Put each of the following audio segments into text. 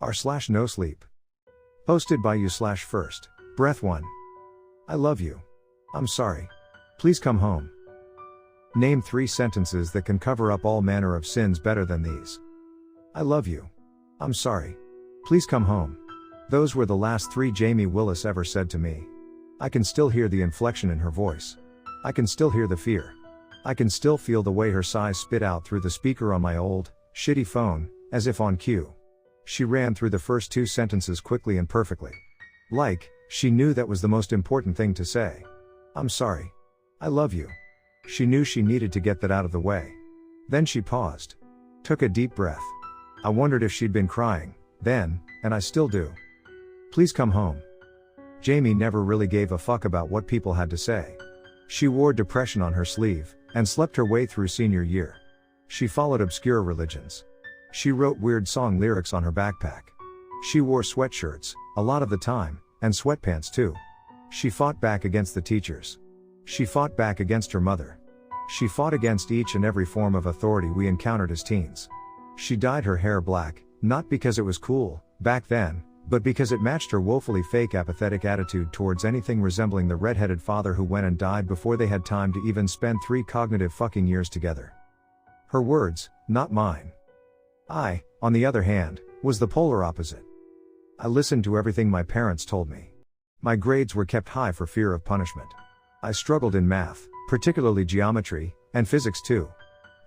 r/nosleep. Posted by you/first. Breath 1. I love you. I'm sorry. Please come home. Name 3 sentences that can cover up all manner of sins better than these. I love you. I'm sorry. Please come home. Those were the last 3 Jamie Willis ever said to me. I can still hear the inflection in her voice. I can still hear the fear. I can still feel the way her sighs spit out through the speaker on my old, shitty phone, as if on cue. She ran through the first 2 sentences quickly and perfectly. Like, she knew that was the most important thing to say. I'm sorry. I love you. She knew she needed to get that out of the way. Then she paused. Took a deep breath. I wondered if she'd been crying, then, and I still do. Please come home. Jamie never really gave a fuck about what people had to say. She wore depression on her sleeve, and slept her way through senior year. She followed obscure religions. She wrote weird song lyrics on her backpack. She wore sweatshirts, a lot of the time, and sweatpants too. She fought back against the teachers. She fought back against her mother. She fought against each and every form of authority we encountered as teens. She dyed her hair black, not because it was cool, back then, but because it matched her woefully fake apathetic attitude towards anything resembling the red-headed father who went and died before they had time to even spend 3 cognitive fucking years together. Her words, not mine. I, on the other hand, was the polar opposite. I listened to everything my parents told me. My grades were kept high for fear of punishment. I struggled in math, particularly geometry, and physics too.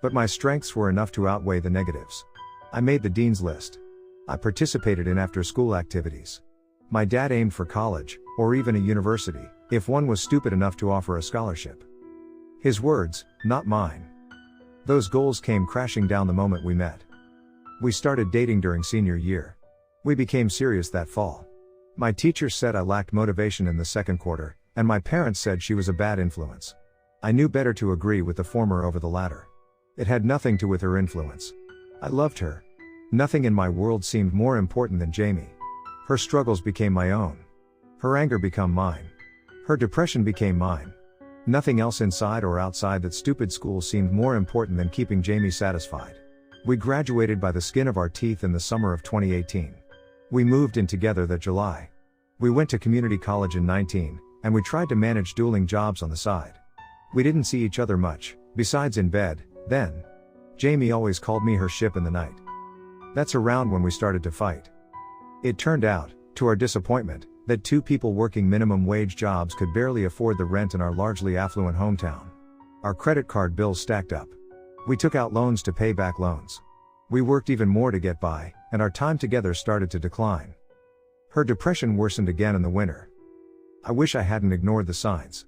But my strengths were enough to outweigh the negatives. I made the dean's list. I participated in after-school activities. My dad aimed for college, or even a university, if one was stupid enough to offer a scholarship. His words, not mine. Those goals came crashing down the moment we met. We started dating during senior year. We became serious that fall. My teachers said I lacked motivation in the second quarter, and my parents said she was a bad influence. I knew better to agree with the former over the latter. It had nothing to do with her influence. I loved her. Nothing in my world seemed more important than Jamie. Her struggles became my own. Her anger became mine. Her depression became mine. Nothing else inside or outside that stupid school seemed more important than keeping Jamie satisfied. We graduated by the skin of our teeth in the summer of 2018. We moved in together that July. We went to community college in 19, and we tried to manage dueling jobs on the side. We didn't see each other much, besides in bed, then. Jamie always called me her ship in the night. That's around when we started to fight. It turned out, to our disappointment, that 2 people working minimum wage jobs could barely afford the rent in our largely affluent hometown. Our credit card bills stacked up. We took out loans to pay back loans. We worked even more to get by, and our time together started to decline. Her depression worsened again in the winter. I wish I hadn't ignored the signs.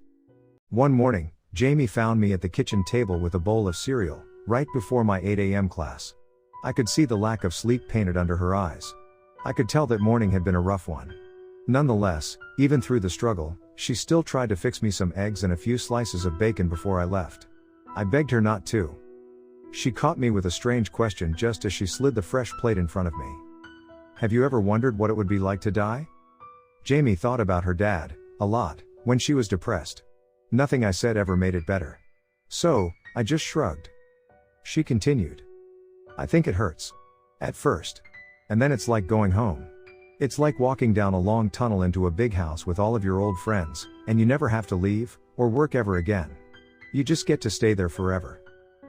One morning, Jamie found me at the kitchen table with a bowl of cereal, right before my 8 a.m. class. I could see the lack of sleep painted under her eyes. I could tell that morning had been a rough one. Nonetheless, even through the struggle, she still tried to fix me some eggs and a few slices of bacon before I left. I begged her not to. She caught me with a strange question just as she slid the fresh plate in front of me. Have you ever wondered what it would be like to die? Jamie thought about her dad, a lot, when she was depressed. Nothing I said ever made it better. So, I just shrugged. She continued. I think it hurts. At first. And then it's like going home. It's like walking down a long tunnel into a big house with all of your old friends, and you never have to leave, or work ever again. You just get to stay there forever.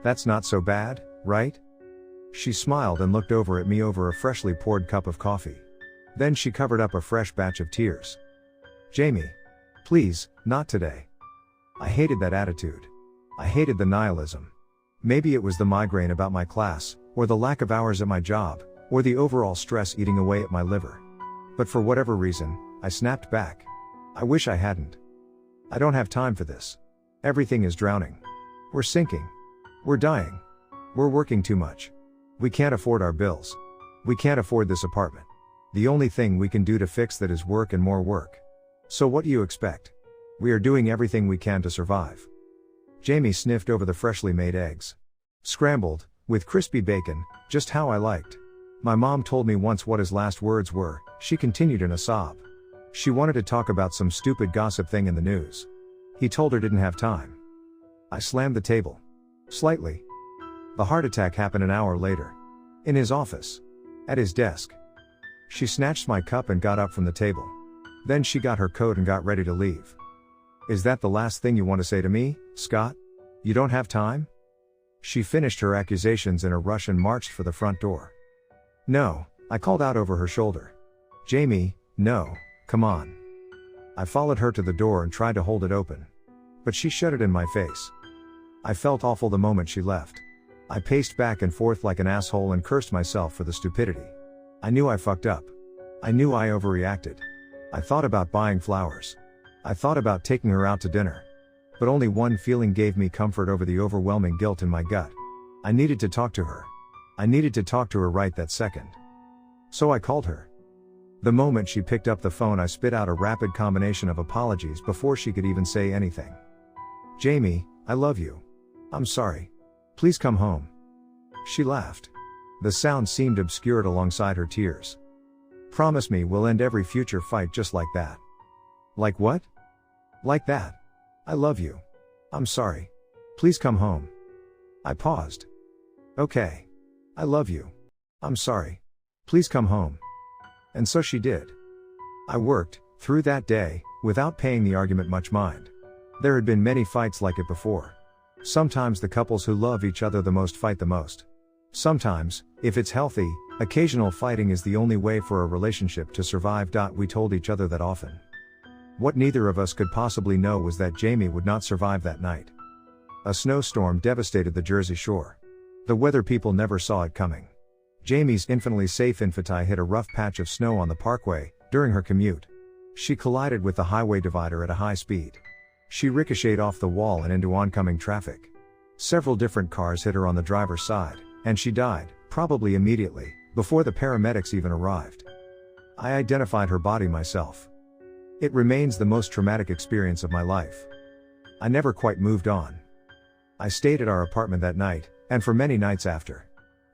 That's not so bad, right? She smiled and looked over at me over a freshly poured cup of coffee. Then she covered up a fresh batch of tears. Jamie. Please, not today. I hated that attitude. I hated the nihilism. Maybe it was the migraine about my class, or the lack of hours at my job, or the overall stress eating away at my liver. But for whatever reason, I snapped back. I wish I hadn't. I don't have time for this. Everything is drowning. We're sinking. We're dying. We're working too much. We can't afford our bills. We can't afford this apartment. The only thing we can do to fix that is work and more work. So what do you expect? We are doing everything we can to survive. Jamie sniffed over the freshly made eggs. Scrambled, with crispy bacon, just how I liked. My mom told me once what his last words were, she continued in a sob. She wanted to talk about some stupid gossip thing in the news. He told her didn't have time. I slammed the table. Slightly. The heart attack happened an hour later. In his office. At his desk. She snatched my cup and got up from the table. Then she got her coat and got ready to leave. Is that the last thing you want to say to me, Scott? You don't have time? She finished her accusations in a rush and marched for the front door. No, I called out over her shoulder. Jamie, no, come on. I followed her to the door and tried to hold it open. But she shut it in my face. I felt awful the moment she left. I paced back and forth like an asshole and cursed myself for the stupidity. I knew I fucked up. I knew I overreacted. I thought about buying flowers. I thought about taking her out to dinner. But only one feeling gave me comfort over the overwhelming guilt in my gut. I needed to talk to her. I needed to talk to her right that second. So I called her. The moment she picked up the phone, I spit out a rapid combination of apologies before she could even say anything. Jamie, I love you. I'm sorry. Please come home. She laughed. The sound seemed obscured alongside her tears. Promise me we'll end every future fight just like that. Like what? Like that. I love you. I'm sorry. Please come home. I paused. Okay. I love you. I'm sorry. Please come home. And so she did. I worked, through that day, without paying the argument much mind. There had been many fights like it before. Sometimes the couples who love each other the most fight the most. Sometimes, if it's healthy, occasional fighting is the only way for a relationship to survive. We told each other that often. What neither of us could possibly know was that Jamie would not survive that night. A snowstorm devastated the Jersey Shore. The weather people never saw it coming. Jamie's infinitely safe Infantile hit a rough patch of snow on the parkway during her commute. She collided with the highway divider at a high speed. She ricocheted off the wall and into oncoming traffic. Several different cars hit her on the driver's side, and she died, probably immediately, before the paramedics even arrived. I identified her body myself. It remains the most traumatic experience of my life. I never quite moved on. I stayed at our apartment that night, and for many nights after.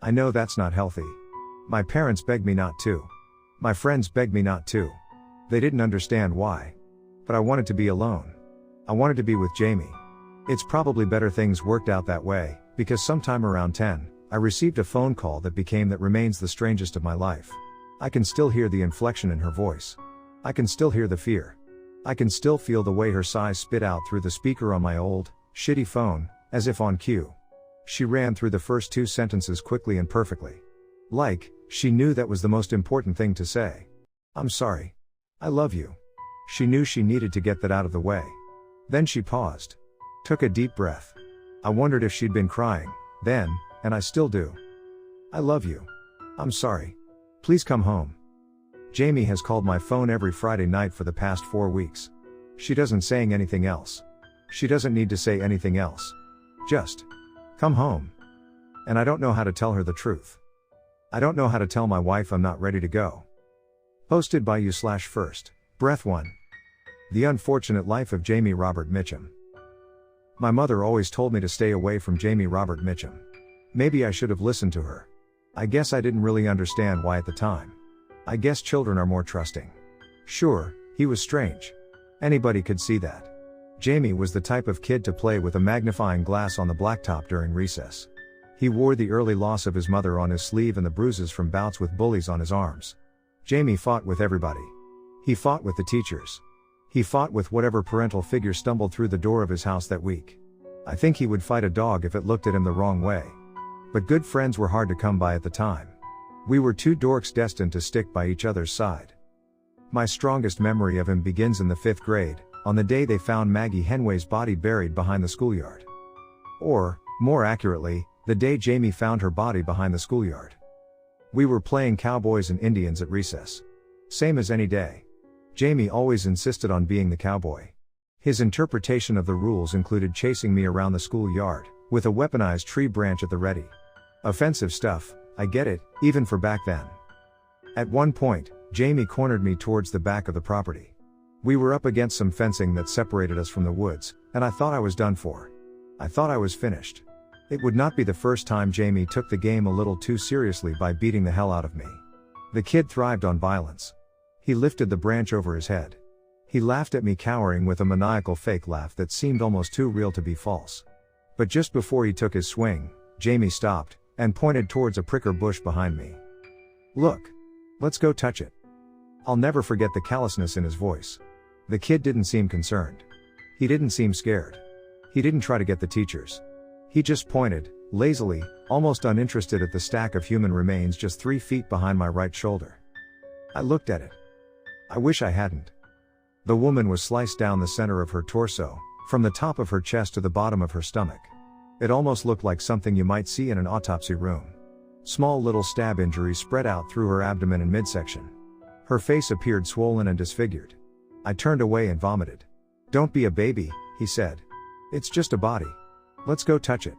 I know that's not healthy. My parents begged me not to. My friends begged me not to. They didn't understand why. But I wanted to be alone. I wanted to be with Jamie. It's probably better things worked out that way, because sometime around 10, I received a phone call that remains the strangest of my life. I can still hear the inflection in her voice. I can still hear the fear. I can still feel the way her sighs spit out through the speaker on my old, shitty phone, as if on cue. She ran through the first 2 sentences quickly and perfectly. Like, she knew that was the most important thing to say. I'm sorry. I love you. She knew she needed to get that out of the way. Then she paused. Took a deep breath. I wondered if she'd been crying, then, and I still do. I love you. I'm sorry. Please come home. Jamie has called my phone every Friday night for the past 4 weeks. She doesn't saying anything else. She doesn't need to say anything else. Just come home. And I don't know how to tell her the truth. I don't know how to tell my wife I'm not ready to go. Posted by you/first, Breath 1. The Unfortunate Life of Jamie Robert Mitchum. My mother always told me to stay away from Jamie Robert Mitchum. Maybe I should have listened to her. I guess I didn't really understand why at the time. I guess children are more trusting. Sure, he was strange. Anybody could see that. Jamie was the type of kid to play with a magnifying glass on the blacktop during recess. He wore the early loss of his mother on his sleeve and the bruises from bouts with bullies on his arms. Jamie fought with everybody. He fought with the teachers. He fought with whatever parental figure stumbled through the door of his house that week. I think he would fight a dog if it looked at him the wrong way. But good friends were hard to come by at the time. We were 2 dorks destined to stick by each other's side. My strongest memory of him begins in the 5th grade, on the day they found Maggie Henway's body buried behind the schoolyard. Or, more accurately, the day Jamie found her body behind the schoolyard. We were playing cowboys and Indians at recess. Same as any day. Jamie always insisted on being the cowboy. His interpretation of the rules included chasing me around the schoolyard, with a weaponized tree branch at the ready. Offensive stuff, I get it, even for back then. At one point, Jamie cornered me towards the back of the property. We were up against some fencing that separated us from the woods, and I thought I was done for. I thought I was finished. It would not be the first time Jamie took the game a little too seriously by beating the hell out of me. The kid thrived on violence. He lifted the branch over his head. He laughed at me cowering with a maniacal fake laugh that seemed almost too real to be false. But just before he took his swing, Jamie stopped, and pointed towards a pricker bush behind me. Look. Let's go touch it. I'll never forget the callousness in his voice. The kid didn't seem concerned. He didn't seem scared. He didn't try to get the teachers. He just pointed, lazily, almost uninterested at the stack of human remains just 3 feet behind my right shoulder. I looked at it. I wish I hadn't. The woman was sliced down the center of her torso, from the top of her chest to the bottom of her stomach. It almost looked like something you might see in an autopsy room. Small little stab injuries spread out through her abdomen and midsection. Her face appeared swollen and disfigured. I turned away and vomited. "Don't be a baby," he said. "It's just a body. Let's go touch it."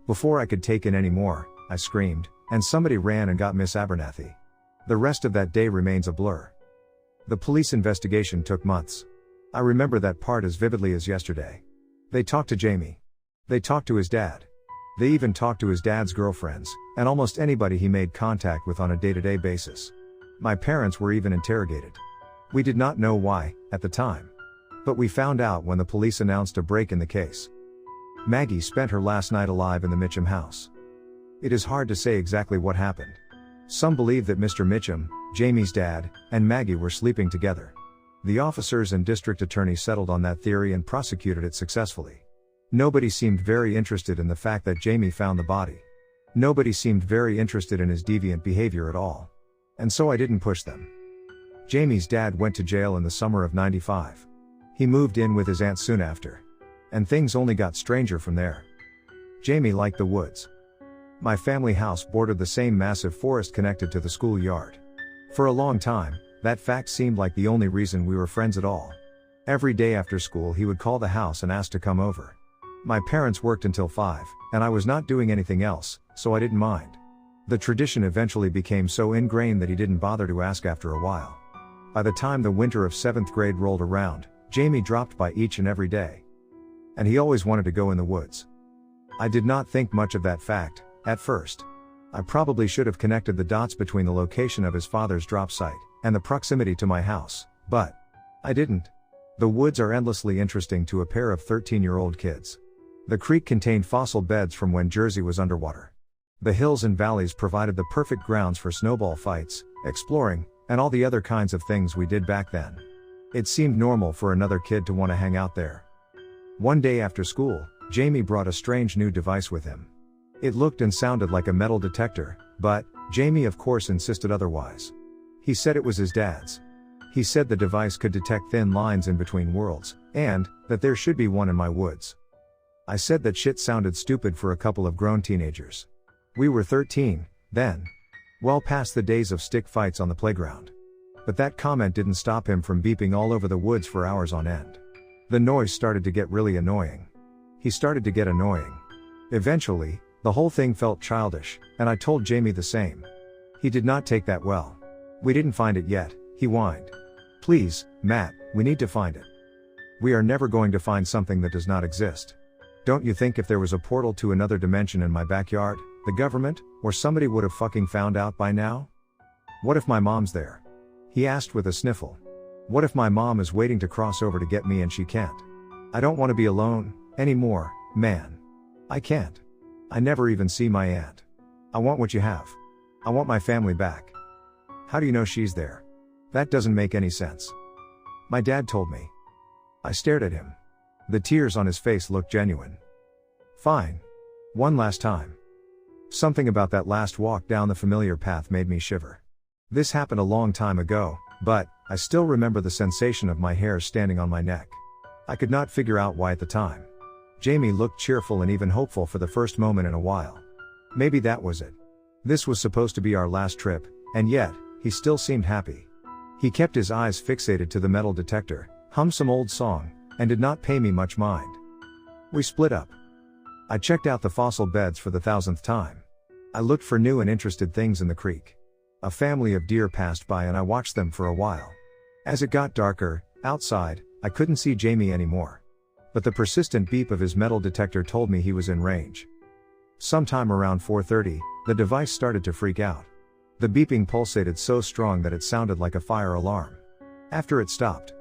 Before I could take in any more, I screamed, and somebody ran and got Miss Abernathy. The rest of that day remains a blur. The police investigation took months. I remember that part as vividly as yesterday. They talked to Jamie. They talked to his dad. They even talked to his dad's girlfriends, and almost anybody he made contact with on a day-to-day basis. My parents were even interrogated. We did not know why, at the time. But we found out when the police announced a break in the case. Maggie spent her last night alive in the Mitchum house. It is hard to say exactly what happened. Some believe that Mr. Mitchum, Jamie's dad, and Maggie were sleeping together. The officers and district attorney settled on that theory and prosecuted it successfully. Nobody seemed very interested in the fact that Jamie found the body. Nobody seemed very interested in his deviant behavior at all. And so I didn't push them. Jamie's dad went to jail in the summer of '95. He moved in with his aunt soon after. And things only got stranger from there. Jamie liked the woods. My family house bordered the same massive forest connected to the schoolyard. For a long time, that fact seemed like the only reason we were friends at all. Every day after school he would call the house and ask to come over. My parents worked until 5, and I was not doing anything else, so I didn't mind. The tradition eventually became so ingrained that he didn't bother to ask after a while. By the time the winter of 7th grade rolled around, Jamie dropped by each and every day. And he always wanted to go in the woods. I did not think much of that fact, at first. I probably should have connected the dots between the location of his father's drop site, and the proximity to my house, but I didn't. The woods are endlessly interesting to a pair of 13-year-old kids. The creek contained fossil beds from when Jersey was underwater. The hills and valleys provided the perfect grounds for snowball fights, exploring, and all the other kinds of things we did back then. It seemed normal for another kid to want to hang out there. One day after school, Jamie brought a strange new device with him. It looked and sounded like a metal detector, but Jamie of course insisted otherwise. He said it was his dad's. He said the device could detect thin lines in between worlds, and that there should be one in my woods. I said that shit sounded stupid for a couple of grown teenagers. We were 13, then. Well past the days of stick fights on the playground. But that comment didn't stop him from beeping all over the woods for hours on end. The noise started to get really annoying. He started to get annoying. Eventually, the whole thing felt childish, and I told Jamie the same. He did not take that well. "We didn't find it yet," he whined. "Please, Matt, we need to find it. We are never going to find something that does not exist. Don't you think if there was a portal to another dimension in my backyard, the government, or somebody would have fucking found out by now? What if my mom's there?" He asked with a sniffle. "What if my mom is waiting to cross over to get me and she can't? I don't want to be alone, anymore, man. I can't. I never even see my aunt. I want what you have. I want my family back. How do you know she's there? That doesn't make any sense." My dad told me. I stared at him. The tears on his face looked genuine. "Fine. One last time." Something about that last walk down the familiar path made me shiver. This happened a long time ago, but I still remember the sensation of my hair standing on my neck. I could not figure out why at the time. Jamie looked cheerful and even hopeful for the first moment in a while. Maybe that was it. This was supposed to be our last trip, and yet, he still seemed happy. He kept his eyes fixated to the metal detector, hummed some old song, and did not pay me much mind. We split up. I checked out the fossil beds for the 1000th time. I looked for new and interested things in the creek. A family of deer passed by and I watched them for a while. As it got darker, outside, I couldn't see Jamie anymore. But the persistent beep of his metal detector told me he was in range. Sometime around 4:30, the device started to freak out. The beeping pulsated so strong that it sounded like a fire alarm. After it stopped,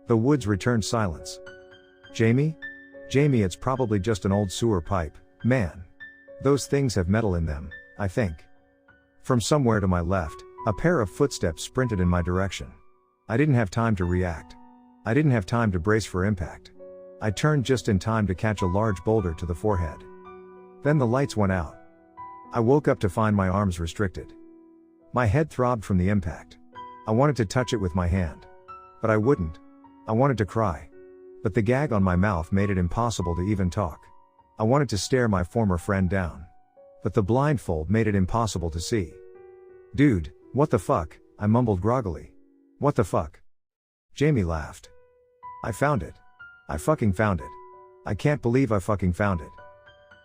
the woods returned silence. "Jamie? Jamie, it's probably just an old sewer pipe, man. Those things have metal in them, I think." From somewhere to my left, a pair of footsteps sprinted in my direction. I didn't have time to react. I didn't have time to brace for impact. I turned just in time to catch a large boulder to the forehead. Then the lights went out. I woke up to find my arms restricted. My head throbbed from the impact. I wanted to touch it with my hand. But I wouldn't. I wanted to cry. But the gag on my mouth made it impossible to even talk. I wanted to stare my former friend down. But the blindfold made it impossible to see. "Dude, what the fuck?" I mumbled groggily. "What the fuck?" Jamie laughed. "I found it. I fucking found it. I can't believe I fucking found it."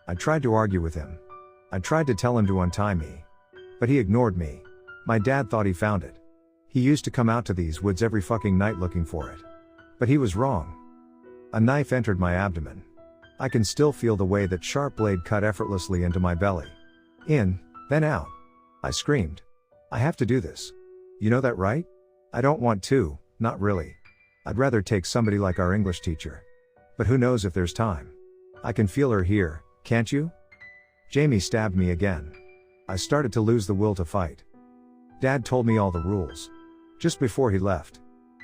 I tried to argue with him. I tried to tell him to untie me. But he ignored me. My dad thought he found it. He used to come out to these woods every fucking night looking for it. But he was wrong. A knife entered my abdomen. I can still feel the way that sharp blade cut effortlessly into my belly. In, then out. I screamed. "I have to do this. You know that, right? I don't want to, not really. I'd rather take somebody like our English teacher. But who knows if there's time. I can feel her here, can't you?" Jamie stabbed me again. I started to lose the will to fight. Dad told me all the rules. Just before he left.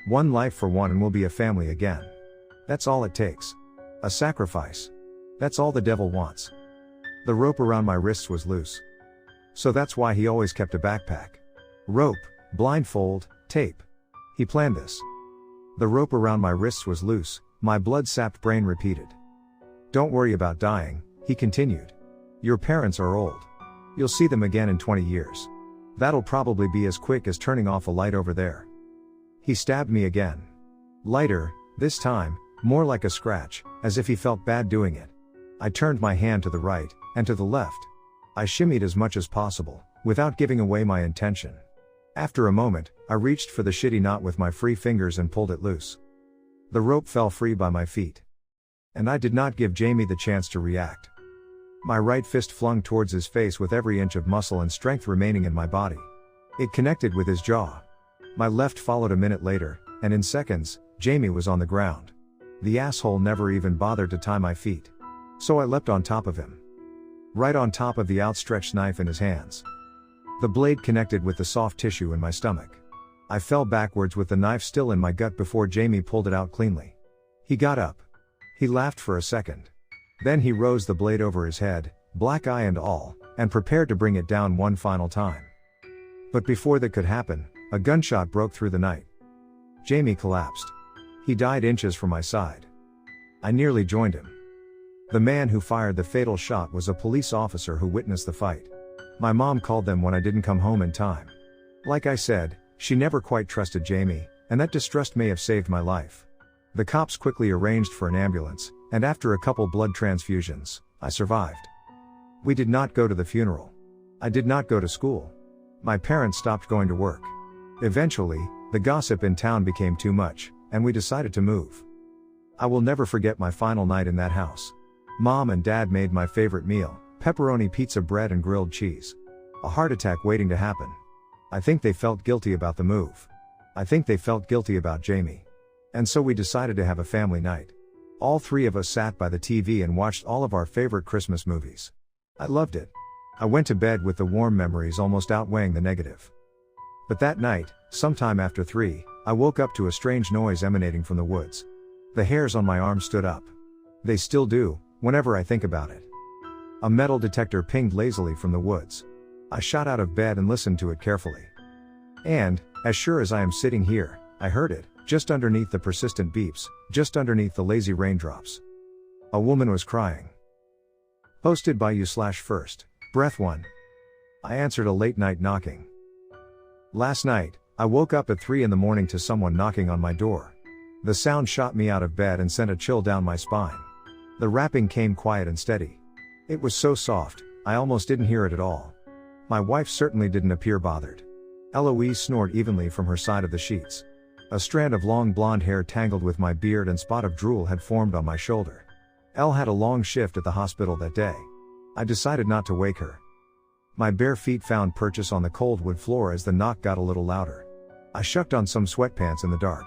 One life for one and we'll be a family again. That's all it takes. A sacrifice. That's all the devil wants. The rope around my wrists was loose. So that's why he always kept a backpack. Rope, blindfold, tape. He planned this. The rope around my wrists was loose, my blood-sapped brain repeated. "Don't worry about dying," he continued. "Your parents are old. You'll see them again in 20 years. That'll probably be as quick as turning off a light over there." He stabbed me again. Lighter, this time, more like a scratch, as if he felt bad doing it. I turned my hand to the right, and to the left. I shimmied as much as possible, without giving away my intention. After a moment, I reached for the shitty knot with my free fingers and pulled it loose. The rope fell free by my feet. And I did not give Jamie the chance to react. My right fist flung towards his face with every inch of muscle and strength remaining in my body. It connected with his jaw. My left followed a minute later, and in seconds, Jamie was on the ground. The asshole never even bothered to tie my feet. So I leapt on top of him. Right on top of the outstretched knife in his hands. The blade connected with the soft tissue in my stomach. I fell backwards with the knife still in my gut before Jamie pulled it out cleanly. He got up. He laughed for a second. Then he rose the blade over his head, black eye and all, and prepared to bring it down one final time. But before that could happen, a gunshot broke through the night. Jamie collapsed. He died inches from my side. I nearly joined him. The man who fired the fatal shot was a police officer who witnessed the fight. My mom called them when I didn't come home in time. Like I said, she never quite trusted Jamie, and that distrust may have saved my life. The cops quickly arranged for an ambulance, and after a couple blood transfusions, I survived. We did not go to the funeral. I did not go to school. My parents stopped going to work. Eventually, the gossip in town became too much, and we decided to move. I will never forget my final night in that house. Mom and Dad made my favorite meal, pepperoni pizza bread and grilled cheese. A heart attack waiting to happen. I think they felt guilty about the move. I think they felt guilty about Jamie. And so we decided to have a family night. All three of us sat by the TV and watched all of our favorite Christmas movies. I loved it. I went to bed with the warm memories almost outweighing the negative. But that night, sometime after 3, I woke up to a strange noise emanating from the woods. The hairs on my arm stood up. They still do, whenever I think about it. A metal detector pinged lazily from the woods. I shot out of bed and listened to it carefully. And, as sure as I am sitting here, I heard it, just underneath the persistent beeps, just underneath the lazy raindrops. A woman was crying. Posted by you/first, breath 1. I answered a late night knocking. Last night, I woke up at 3 in the morning to someone knocking on my door. The sound shot me out of bed and sent a chill down my spine. The rapping came quiet and steady. It was so soft, I almost didn't hear it at all. My wife certainly didn't appear bothered. Eloise snored evenly from her side of the sheets. A strand of long blonde hair tangled with my beard and spot of drool had formed on my shoulder. Elle had a long shift at the hospital that day. I decided not to wake her. My bare feet found purchase on the cold wood floor as the knock got a little louder. I shucked on some sweatpants in the dark.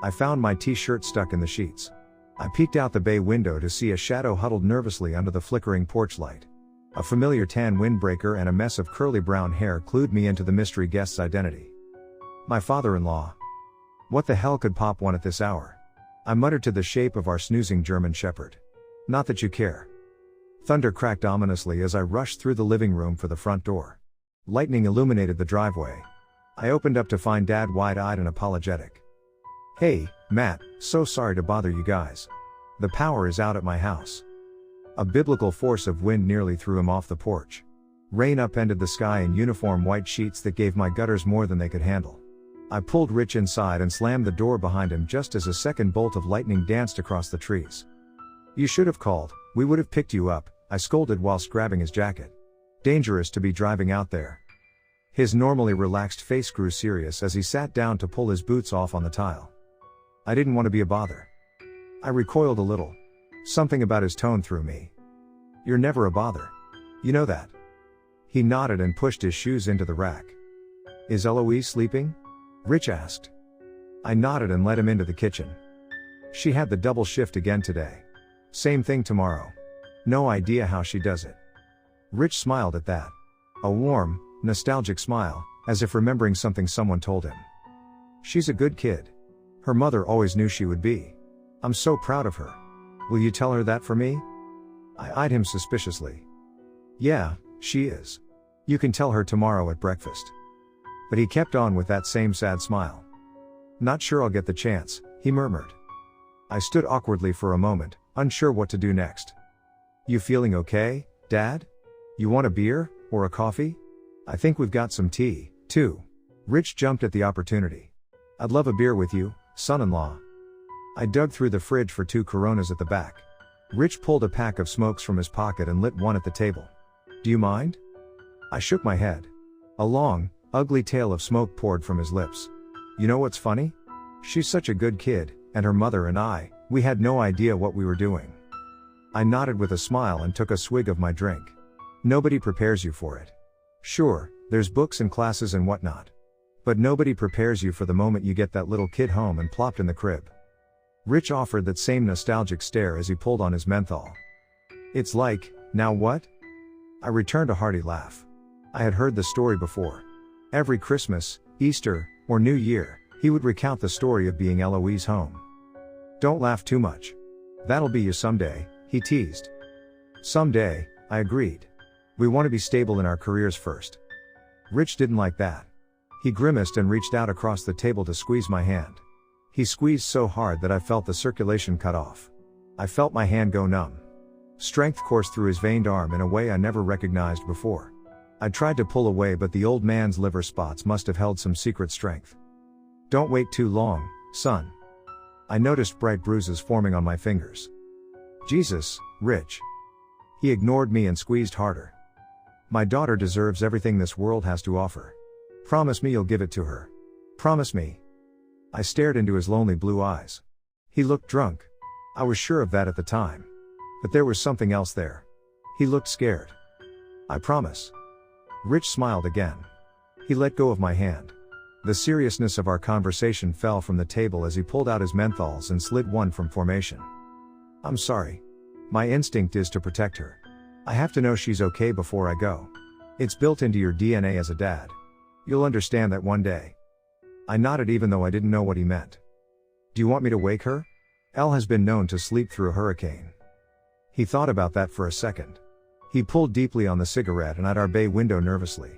I found my t-shirt stuck in the sheets. I peeked out the bay window to see a shadow huddled nervously under the flickering porch light. A familiar tan windbreaker and a mess of curly brown hair clued me into the mystery guest's identity. My father-in-law. What the hell could Pop want at this hour? I muttered to the shape of our snoozing German shepherd. Not that you care. Thunder cracked ominously as I rushed through the living room for the front door. Lightning illuminated the driveway. I opened up to find Dad wide-eyed and apologetic. Hey, Matt, so sorry to bother you guys. The power is out at my house. A biblical force of wind nearly threw him off the porch. Rain upended the sky in uniform white sheets that gave my gutters more than they could handle. I pulled Rich inside and slammed the door behind him just as a second bolt of lightning danced across the trees. You should have called, we would have picked you up, I scolded whilst grabbing his jacket. Dangerous to be driving out there. His normally relaxed face grew serious as he sat down to pull his boots off on the tile. I didn't want to be a bother. I recoiled a little. Something about his tone threw me. You're never a bother. You know that. He nodded and pushed his shoes into the rack. Is Eloise sleeping? Rich asked. I nodded and led him into the kitchen. She had the double shift again today. Same thing tomorrow. No idea how she does it. Rich smiled at that. A warm, nostalgic smile, as if remembering something someone told him. She's a good kid. Her mother always knew she would be. I'm so proud of her. Will you tell her that for me? I eyed him suspiciously. Yeah, she is. You can tell her tomorrow at breakfast. But he kept on with that same sad smile. Not sure I'll get the chance, he murmured. I stood awkwardly for a moment, unsure what to do next. You feeling okay, Dad? You want a beer, or a coffee? I think we've got some tea, too. Rich jumped at the opportunity. I'd love a beer with you, son-in-law. I dug through the fridge for 2 Coronas at the back. Rich pulled a pack of smokes from his pocket and lit one at the table. Do you mind? I shook my head. A long, ugly tail of smoke poured from his lips. You know what's funny? She's such a good kid, and her mother and I, we had no idea what we were doing. I nodded with a smile and took a swig of my drink. Nobody prepares you for it. Sure, there's books and classes and whatnot. But nobody prepares you for the moment you get that little kid home and plopped in the crib. Rich offered that same nostalgic stare as he pulled on his menthol. It's like, now what? I returned a hearty laugh. I had heard the story before. Every Christmas, Easter, or New Year, he would recount the story of being Eloise home. Don't laugh too much. That'll be you someday, he teased. Someday, I agreed. We want to be stable in our careers first. Rich didn't like that. He grimaced and reached out across the table to squeeze my hand. He squeezed so hard that I felt the circulation cut off. I felt my hand go numb. Strength coursed through his veined arm in a way I never recognized before. I tried to pull away, but the old man's liver spots must have held some secret strength. Don't wait too long, son. I noticed bright bruises forming on my fingers. Jesus, Rich. He ignored me and squeezed harder. My daughter deserves everything this world has to offer. Promise me you'll give it to her. Promise me. I stared into his lonely blue eyes. He looked drunk. I was sure of that at the time. But there was something else there. He looked scared. I promise. Rich smiled again. He let go of my hand. The seriousness of our conversation fell from the table as he pulled out his menthols and slid one from formation. I'm sorry. My instinct is to protect her. I have to know she's okay before I go. It's built into your DNA as a dad. You'll understand that one day. I nodded even though I didn't know what he meant. Do you want me to wake her? Elle has been known to sleep through a hurricane. He thought about that for a second. He pulled deeply on the cigarette and eyed our bay window nervously.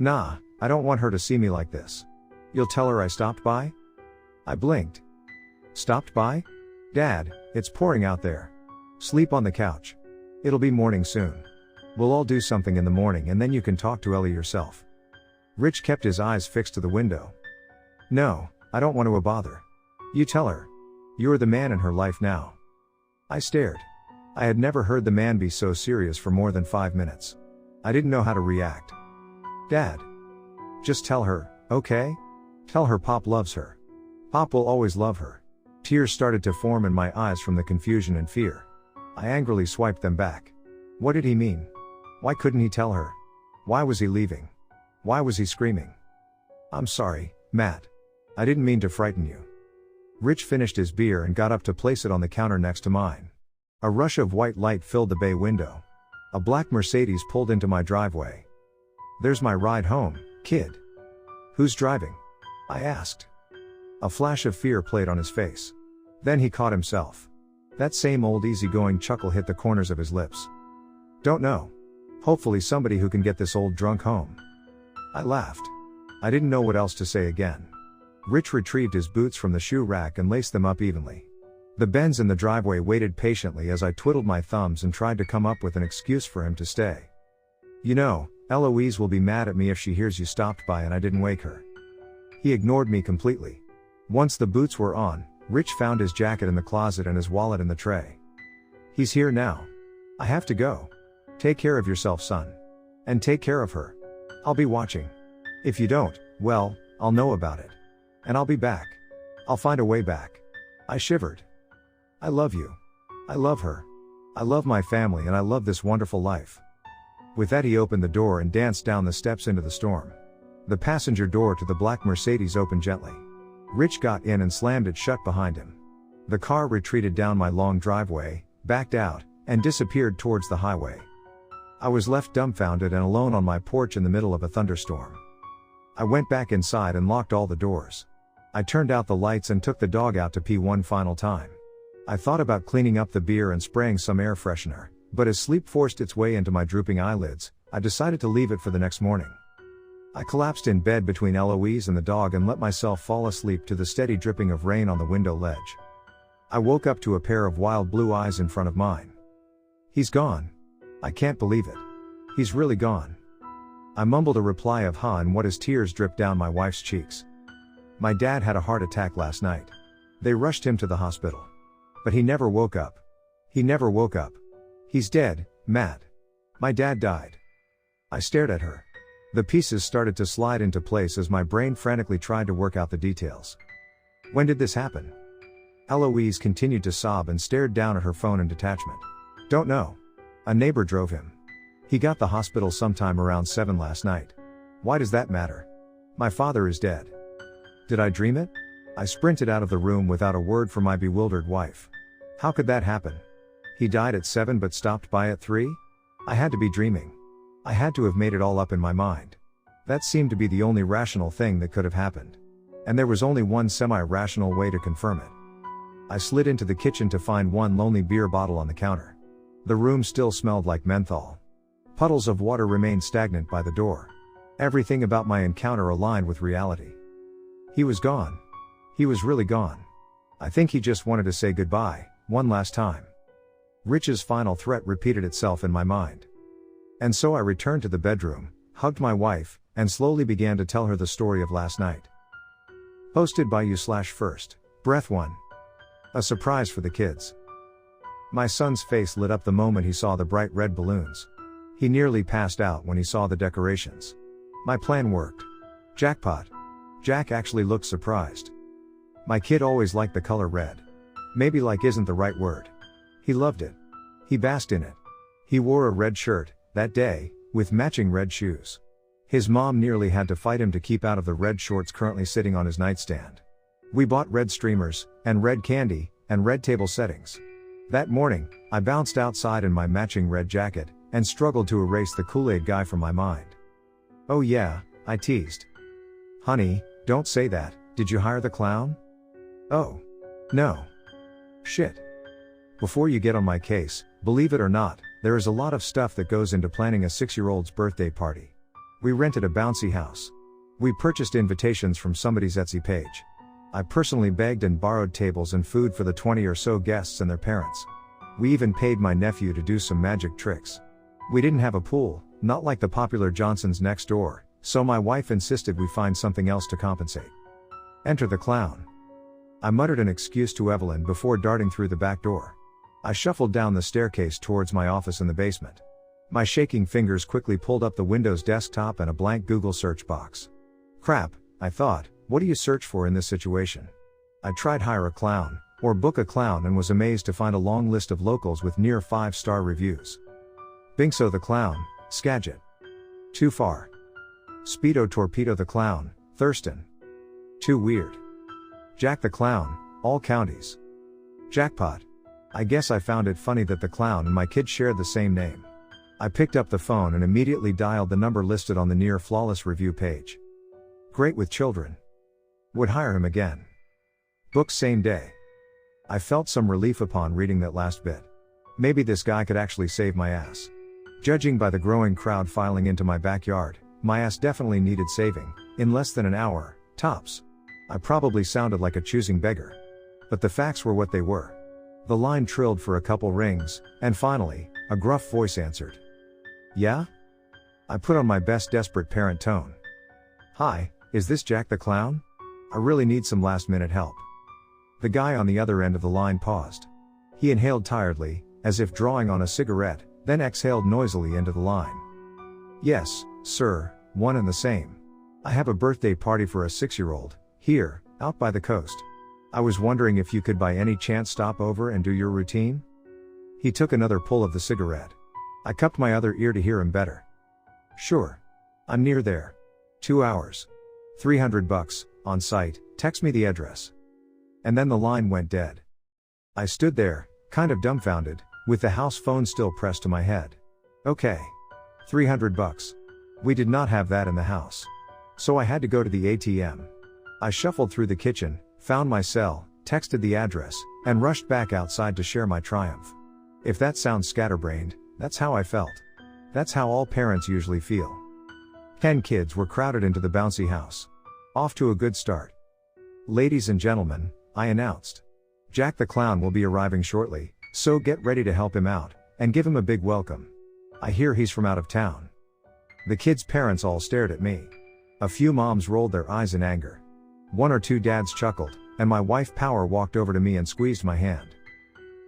Nah, I don't want her to see me like this. You'll tell her I stopped by? I blinked. Stopped by? Dad, it's pouring out there. Sleep on the couch. It'll be morning soon. We'll all do something in the morning and then you can talk to Ellie yourself. Rich kept his eyes fixed to the window. No, I don't want to bother. You tell her. You're the man in her life now. I stared. I had never heard the man be so serious for more than 5 minutes. I didn't know how to react. Dad. Just tell her, okay? Tell her Pop loves her. Pop will always love her. Tears started to form in my eyes from the confusion and fear. I angrily swiped them back. What did he mean? Why couldn't he tell her? Why was he leaving? Why was he screaming? I'm sorry, Matt. I didn't mean to frighten you. Rich finished his beer and got up to place it on the counter next to mine. A rush of white light filled the bay window. A black Mercedes pulled into my driveway. There's my ride home, kid. Who's driving? I asked. A flash of fear played on his face. Then he caught himself. That same old easygoing chuckle hit the corners of his lips. Don't know. Hopefully somebody who can get this old drunk home. I laughed. I didn't know what else to say again. Rich retrieved his boots from the shoe rack and laced them up evenly. The Benz in the driveway waited patiently as I twiddled my thumbs and tried to come up with an excuse for him to stay. You know, Eloise will be mad at me if she hears you stopped by and I didn't wake her. He ignored me completely. Once the boots were on, Rich found his jacket in the closet and his wallet in the tray. He's here now. I have to go. Take care of yourself, son. And take care of her. I'll be watching. If you don't, well, I'll know about it. And I'll be back. I'll find a way back. I shivered. I love you. I love her. I love my family and I love this wonderful life. With that he opened the door and danced down the steps into the storm. The passenger door to the black Mercedes opened gently. Rich got in and slammed it shut behind him. The car retreated down my long driveway, backed out, and disappeared towards the highway. I was left dumbfounded and alone on my porch in the middle of a thunderstorm. I went back inside and locked all the doors. I turned out the lights and took the dog out to pee one final time. I thought about cleaning up the beer and spraying some air freshener, but as sleep forced its way into my drooping eyelids, I decided to leave it for the next morning. I collapsed in bed between Eloise and the dog and let myself fall asleep to the steady dripping of rain on the window ledge. I woke up to a pair of wild blue eyes in front of mine. He's gone. I can't believe it. He's really gone. I mumbled a reply of huh and what as tears dripped down my wife's cheeks. My dad had a heart attack last night. They rushed him to the hospital. But he never woke up. He never woke up. He's dead, Matt. My dad died. I stared at her. The pieces started to slide into place as my brain frantically tried to work out the details. When did this happen? Eloise continued to sob and stared down at her phone in detachment. Don't know. A neighbor drove him. He got the hospital sometime around 7 last night. Why does that matter? My father is dead. Did I dream it? I sprinted out of the room without a word for my bewildered wife. How could that happen? He died at 7 but stopped by at 3? I had to be dreaming. I had to have made it all up in my mind. That seemed to be the only rational thing that could have happened. And there was only one semi-rational way to confirm it. I slid into the kitchen to find one lonely beer bottle on the counter. The room still smelled like menthol. Puddles of water remained stagnant by the door. Everything about my encounter aligned with reality. He was gone. He was really gone. I think he just wanted to say goodbye, one last time. Rich's final threat repeated itself in my mind. And so I returned to the bedroom, hugged my wife, and slowly began to tell her the story of last night. Posted by you/first, breath 1. A surprise for the kids. My son's face lit up the moment he saw the bright red balloons. He nearly passed out when he saw the decorations. My plan worked. Jackpot. Jack actually looked surprised. My kid always liked the color red. Maybe like isn't the right word. He loved it. He basked in it. He wore a red shirt, that day, with matching red shoes. His mom nearly had to fight him to keep out of the red shorts currently sitting on his nightstand. We bought red streamers, and red candy, and red table settings. That morning, I bounced outside in my matching red jacket, and struggled to erase the Kool-Aid guy from my mind. Oh yeah, I teased. Honey, don't say that, did you hire the clown? Oh. No. Shit. Before you get on my case, believe it or not, there is a lot of stuff that goes into planning a 6-year-old's birthday party. We rented a bouncy house. We purchased invitations from somebody's Etsy page. I personally begged and borrowed tables and food for the 20 or so guests and their parents. We even paid my nephew to do some magic tricks. We didn't have a pool, not like the popular Johnson's next door, so my wife insisted we find something else to compensate. Enter the clown. I muttered an excuse to Evelyn before darting through the back door. I shuffled down the staircase towards my office in the basement. My shaking fingers quickly pulled up the Windows desktop and a blank Google search box. Crap, I thought, what do you search for in this situation? I tried hire a clown, or book a clown, and was amazed to find a long list of locals with near 5-star reviews. Bingso the Clown, Skagit. Too far. Speedo Torpedo the Clown, Thurston. Too weird. Jack the Clown, all counties. Jackpot. I guess I found it funny that the clown and my kid shared the same name. I picked up the phone and immediately dialed the number listed on the near flawless review page. Great with children. Would hire him again. Booked same day. I felt some relief upon reading that last bit. Maybe this guy could actually save my ass. Judging by the growing crowd filing into my backyard, my ass definitely needed saving, in less than an hour, tops. I probably sounded like a choosing beggar. But the facts were what they were. The line trilled for a couple rings, and finally, a gruff voice answered. Yeah? I put on my best desperate parent tone. Hi, is this Jack the Clown? I really need some last-minute help. The guy on the other end of the line paused. He inhaled tiredly, as if drawing on a cigarette, then exhaled noisily into the line. Yes, sir, one and the same. I have a birthday party for a 6-year-old, here, out by the coast. I was wondering if you could by any chance stop over and do your routine? He took another pull of the cigarette. I cupped my other ear to hear him better. Sure. I'm near there. 2 hours. $300, on site, text me the address. And then the line went dead. I stood there, kind of dumbfounded, with the house phone still pressed to my head. Okay. $300. We did not have that in the house. So I had to go to the ATM. I shuffled through the kitchen, found my cell, texted the address, and rushed back outside to share my triumph. If that sounds scatterbrained, that's how I felt. That's how all parents usually feel. 10 kids were crowded into the bouncy house. Off to a good start. Ladies and gentlemen, I announced. Jack the Clown will be arriving shortly, so get ready to help him out, and give him a big welcome. I hear he's from out of town. The kids' parents all stared at me. A few moms rolled their eyes in anger. 1 or 2 dads chuckled, and my wife Power walked over to me and squeezed my hand.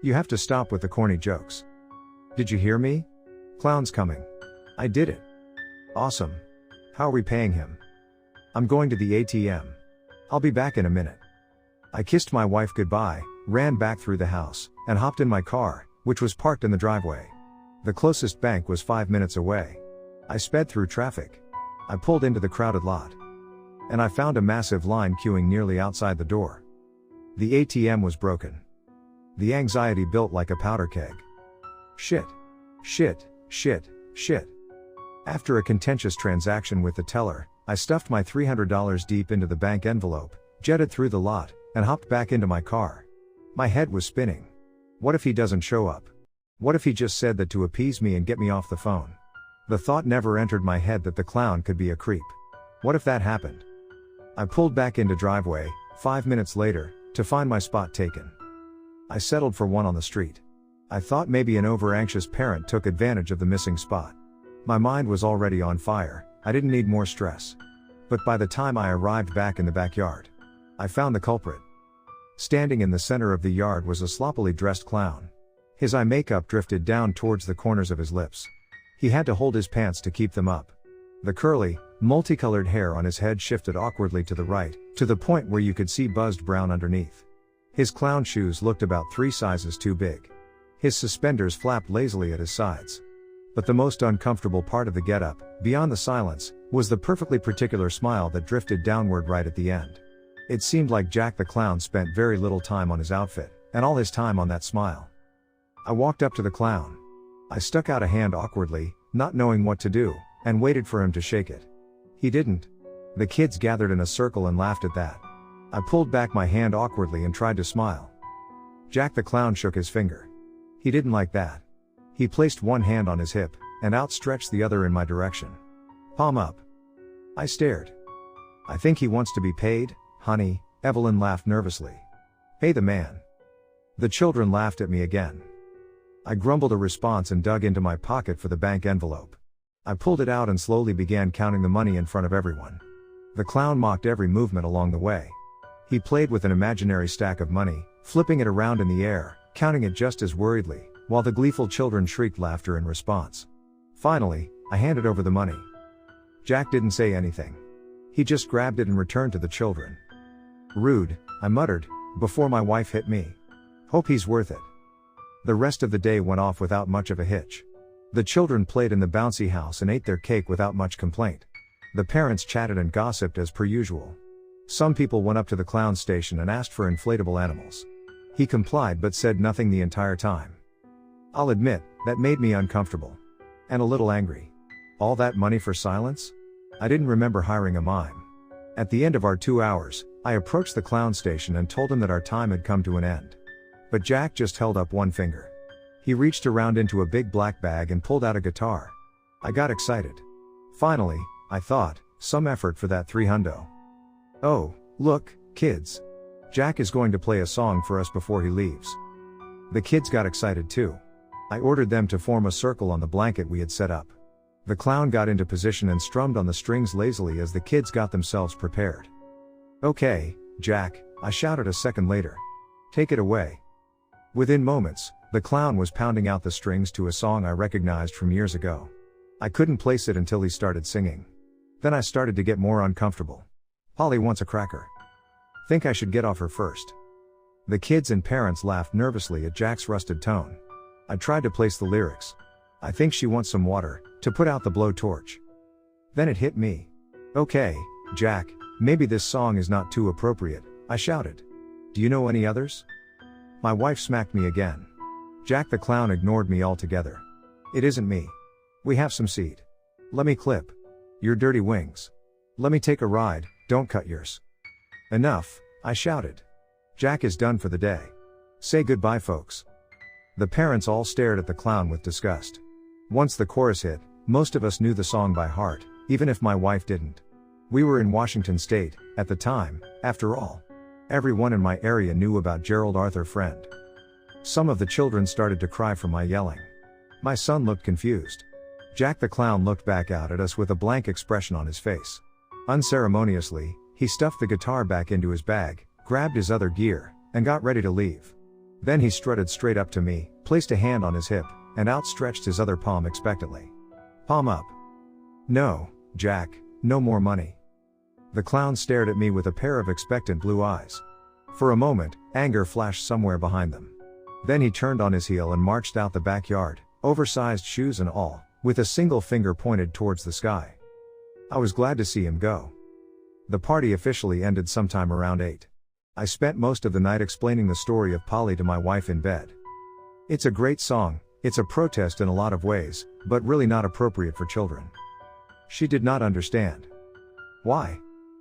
You have to stop with the corny jokes. Did you hear me? Clown's coming. I did it. Awesome. How are we paying him? I'm going to the ATM. I'll be back in a minute. I kissed my wife goodbye, ran back through the house, and hopped in my car, which was parked in the driveway. The closest bank was 5 minutes away. I sped through traffic. I pulled into the crowded lot. And I found a massive line queuing nearly outside the door. The ATM was broken. The anxiety built like a powder keg. Shit. Shit, shit, shit. After a contentious transaction with the teller, I stuffed my $300 deep into the bank envelope, jetted through the lot, and hopped back into my car. My head was spinning. What if he doesn't show up? What if he just said that to appease me and get me off the phone? The thought never entered my head that the clown could be a creep. What if that happened? I pulled back into driveway, 5 minutes later, to find my spot taken. I settled for one on the street. I thought maybe an over-anxious parent took advantage of the missing spot. My mind was already on fire, I didn't need more stress. But by the time I arrived back in the backyard, I found the culprit. Standing in the center of the yard was a sloppily dressed clown. His eye makeup drifted down towards the corners of his lips. He had to hold his pants to keep them up. The curly, multicolored hair on his head shifted awkwardly to the right, to the point where you could see buzzed brown underneath. His clown shoes looked about 3 sizes too big. His suspenders flapped lazily at his sides. But the most uncomfortable part of the getup, beyond the silence, was the perfectly particular smile that drifted downward right at the end. It seemed like Jack the Clown spent very little time on his outfit, and all his time on that smile. I walked up to the clown. I stuck out a hand awkwardly, not knowing what to do, and waited for him to shake it. He didn't. The kids gathered in a circle and laughed at that. I pulled back my hand awkwardly and tried to smile. Jack the Clown shook his finger. He didn't like that. He placed one hand on his hip, and outstretched the other in my direction. Palm up. I stared. I think he wants to be paid, honey, Evelyn laughed nervously. Pay the man. The children laughed at me again. I grumbled a response and dug into my pocket for the bank envelope. I pulled it out and slowly began counting the money in front of everyone. The clown mocked every movement along the way. He played with an imaginary stack of money, flipping it around in the air, counting it just as worriedly, while the gleeful children shrieked laughter in response. Finally, I handed over the money. Jack didn't say anything. He just grabbed it and returned to the children. Rude, I muttered, before my wife hit me. Hope he's worth it. The rest of the day went off without much of a hitch. The children played in the bouncy house and ate their cake without much complaint. The parents chatted and gossiped as per usual. Some people went up to the clown station and asked for inflatable animals. He complied but said nothing the entire time. I'll admit, that made me uncomfortable. And a little angry. All that money for silence? I didn't remember hiring a mime. At the end of our 2 hours, I approached the clown station and told him that our time had come to an end. But Jack just held up one finger. He reached around into a big black bag and pulled out a guitar. I got excited. Finally, I thought, some effort for that $300. Oh, look, kids. Jack is going to play a song for us before he leaves. The kids got excited too. I ordered them to form a circle on the blanket we had set up. The clown got into position and strummed on the strings lazily as the kids got themselves prepared. Okay, Jack, I shouted a second later. Take it away. Within moments, the clown was pounding out the strings to a song I recognized from years ago. I couldn't place it until he started singing. Then I started to get more uncomfortable. Polly wants a cracker. Think I should get off her first. The kids and parents laughed nervously at Jack's rusted tone. I tried to place the lyrics. I think she wants some water, to put out the blowtorch. Then it hit me. Okay, Jack, maybe this song is not too appropriate, I shouted. Do you know any others? My wife smacked me again. Jack the clown ignored me altogether. It isn't me. We have some seed. Let me clip your dirty wings. Let me take a ride, don't cut yours. Enough, I shouted. Jack is done for the day. Say goodbye, folks. The parents all stared at the clown with disgust. Once the chorus hit, most of us knew the song by heart, even if my wife didn't. We were in Washington State, at the time, after all. Everyone in my area knew about Gerald Arthur Friend. Some of the children started to cry from my yelling. My son looked confused. Jack the clown looked back out at us with a blank expression on his face. Unceremoniously, he stuffed the guitar back into his bag, grabbed his other gear, and got ready to leave. Then he strutted straight up to me, placed a hand on his hip, and outstretched his other palm expectantly. Palm up. No, Jack, no more money. The clown stared at me with a pair of expectant blue eyes. For a moment, anger flashed somewhere behind them. Then he turned on his heel and marched out the backyard, oversized shoes and all, with a single finger pointed towards the sky. I was glad to see him go. The party officially ended sometime around 8. I spent most of the night explaining the story of Polly to my wife in bed. It's a great song, it's a protest in a lot of ways, but really not appropriate for children. She did not understand. Why?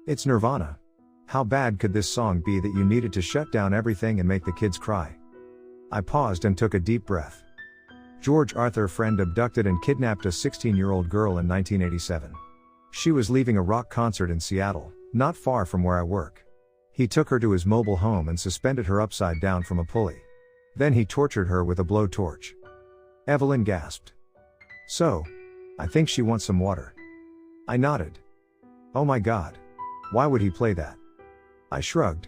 It's Nirvana. How bad could this song be that you needed to shut down everything and make the kids cry? I paused and took a deep breath. George Arthur Friend abducted and kidnapped a 16-year-old girl in 1987. She was leaving a rock concert in Seattle, not far from where I work. He took her to his mobile home and suspended her upside down from a pulley. Then he tortured her with a blowtorch. Evelyn gasped. So, I think she wants some water. I nodded. Oh my God. Why would he play that? I shrugged.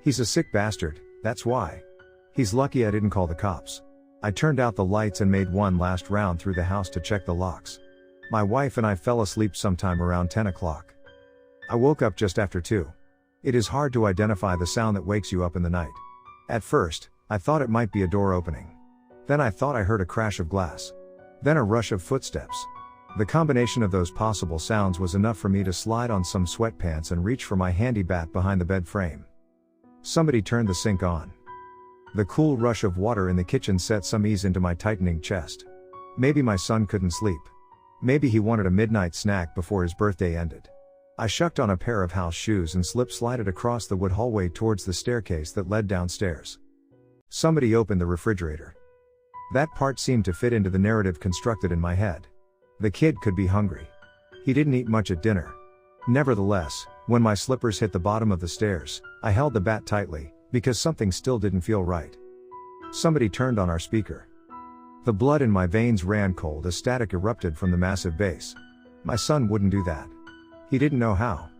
He's a sick bastard, that's why. He's lucky I didn't call the cops. I turned out the lights and made one last round through the house to check the locks. My wife and I fell asleep sometime around 10 o'clock. I woke up just after 2. It is hard to identify the sound that wakes you up in the night. At first, I thought it might be a door opening. Then I thought I heard a crash of glass. Then a rush of footsteps. The combination of those possible sounds was enough for me to slide on some sweatpants and reach for my handy bat behind the bed frame. Somebody turned the sink on. The cool rush of water in the kitchen set some ease into my tightening chest. Maybe my son couldn't sleep. Maybe he wanted a midnight snack before his birthday ended. I shucked on a pair of house shoes and slip-slided across the wood hallway towards the staircase that led downstairs. Somebody opened the refrigerator. That part seemed to fit into the narrative constructed in my head. The kid could be hungry. He didn't eat much at dinner. Nevertheless, when my slippers hit the bottom of the stairs, I held the bat tightly, because something still didn't feel right. Somebody turned on our speaker. The blood in my veins ran cold as static erupted from the massive bass. My son wouldn't do that. He didn't know how.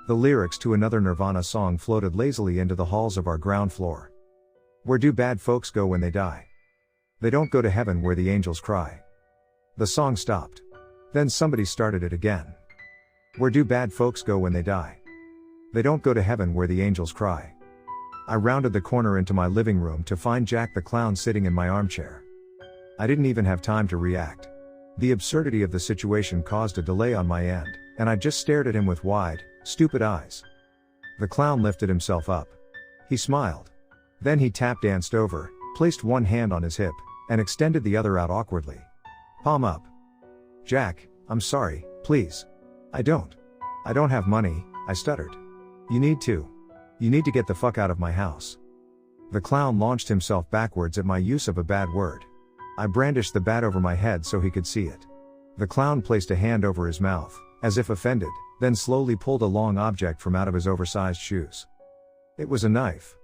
The lyrics to another Nirvana song floated lazily into the halls of our ground floor. Where do bad folks go when they die? They don't go to heaven where the angels cry. The song stopped. Then somebody started it again. Where do bad folks go when they die? They don't go to heaven where the angels cry. I rounded the corner into my living room to find Jack the clown sitting in my armchair. I didn't even have time to react. The absurdity of the situation caused a delay on my end, and I just stared at him with wide, stupid eyes. The clown lifted himself up. He smiled. Then he tap-danced over, placed one hand on his hip, and extended the other out awkwardly. Palm up. Jack, I'm sorry, please. I don't have money, I stuttered. You need to. You need to get the fuck out of my house. The clown launched himself backwards at my use of a bad word. I brandished the bat over my head so he could see it. The clown placed a hand over his mouth, as if offended, then slowly pulled a long object from out of his oversized shoes. It was a knife.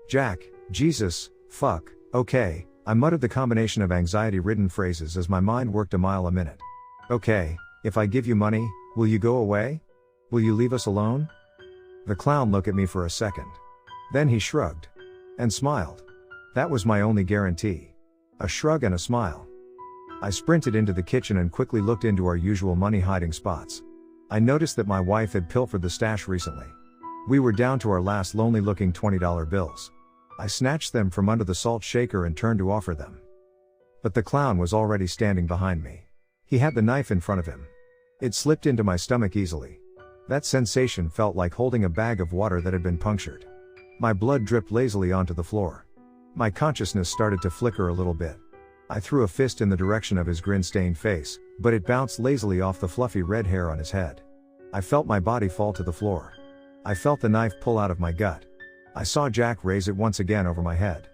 Jack, Jesus, fuck, okay, I muttered the combination of anxiety-ridden phrases as my mind worked a mile a minute. Okay, if I give you money, will you go away? Will you leave us alone? The clown looked at me for a second. Then he shrugged. And smiled. That was my only guarantee. A shrug and a smile. I sprinted into the kitchen and quickly looked into our usual money hiding spots. I noticed that my wife had pilfered the stash recently. We were down to our last lonely looking $20 bills. I snatched them from under the salt shaker and turned to offer them. But the clown was already standing behind me. He had the knife in front of him. It slipped into my stomach easily. That sensation felt like holding a bag of water that had been punctured. My blood dripped lazily onto the floor. My consciousness started to flicker a little bit. I threw a fist in the direction of his grin-stained face, but it bounced lazily off the fluffy red hair on his head. I felt my body fall to the floor. I felt the knife pull out of my gut. I saw Jack raise it once again over my head.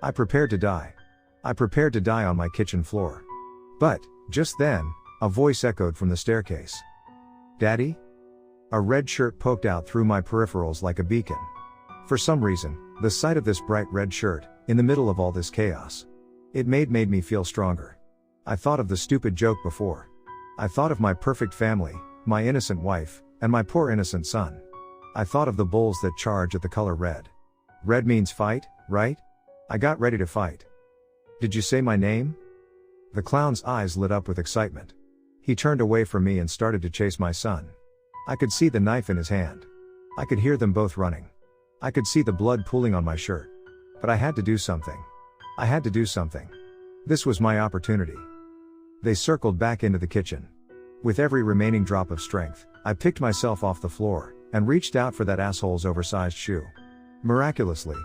I prepared to die. I prepared to die on my kitchen floor. But, just then, a voice echoed from the staircase. Daddy? A red shirt poked out through my peripherals like a beacon. For some reason, the sight of this bright red shirt, in the middle of all this chaos, it made me feel stronger. I thought of the stupid joke before. I thought of my perfect family, my innocent wife, and my poor innocent son. I thought of the bulls that charge at the color red. Red means fight, right? I got ready to fight. Did you say my name? The clown's eyes lit up with excitement. He turned away from me and started to chase my son. I could see the knife in his hand. I could hear them both running. I could see the blood pooling on my shirt. But I had to do something. I had to do something. This was my opportunity. They circled back into the kitchen. With every remaining drop of strength, I picked myself off the floor, and reached out for that asshole's oversized shoe. Miraculously,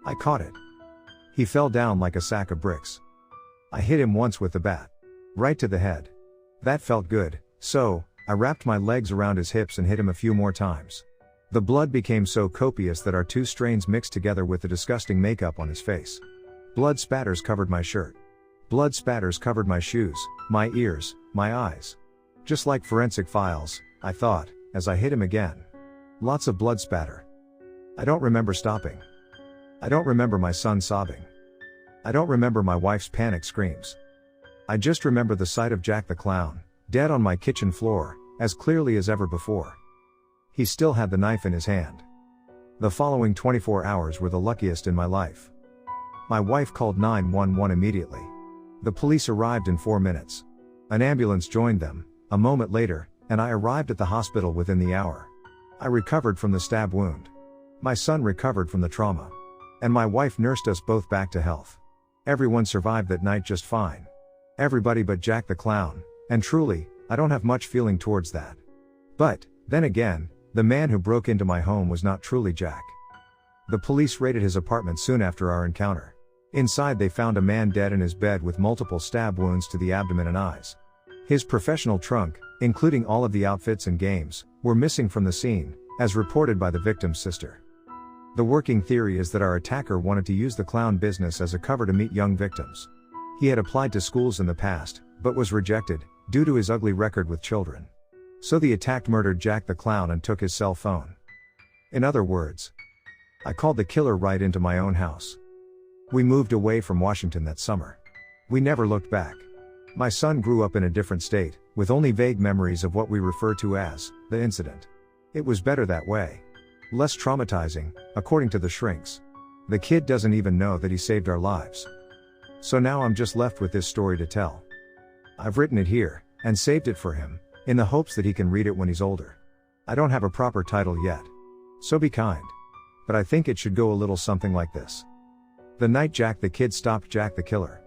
I caught it. He fell down like a sack of bricks. I hit him once with the bat. Right to the head. That felt good, so, I wrapped my legs around his hips and hit him a few more times. The blood became so copious that our two strains mixed together with the disgusting makeup on his face. Blood spatters covered my shirt. Blood spatters covered my shoes, my ears, my eyes. Just like forensic files, I thought, as I hit him again. Lots of blood spatter. I don't remember stopping. I don't remember my son sobbing. I don't remember my wife's panic screams. I just remember the sight of Jack the Clown, dead on my kitchen floor, as clearly as ever before. He still had the knife in his hand. The following 24 hours were the luckiest in my life. My wife called 911 immediately. The police arrived in 4 minutes. An ambulance joined them, a moment later, and I arrived at the hospital within the hour. I recovered from the stab wound. My son recovered from the trauma. And my wife nursed us both back to health. Everyone survived that night just fine. Everybody but Jack the Clown, and truly, I don't have much feeling towards that. But, then again, the man who broke into my home was not truly Jack. The police raided his apartment soon after our encounter. Inside they found a man dead in his bed with multiple stab wounds to the abdomen and eyes. His professional trunk, including all of the outfits and games, were missing from the scene, as reported by the victim's sister. The working theory is that our attacker wanted to use the clown business as a cover to meet young victims. He had applied to schools in the past, but was rejected, due to his ugly record with children. So the attacked murdered Jack the Clown and took his cell phone. In other words, I called the killer right into my own house. We moved away from Washington that summer. We never looked back. My son grew up in a different state, with only vague memories of what we refer to as the incident. It was better that way. Less traumatizing, according to the shrinks. The kid doesn't even know that he saved our lives. So now I'm just left with this story to tell. I've written it here, and saved it for him, in the hopes that he can read it when he's older. I don't have a proper title yet. So be kind. But I think it should go a little something like this. The night Jack the Kid stopped Jack the Killer.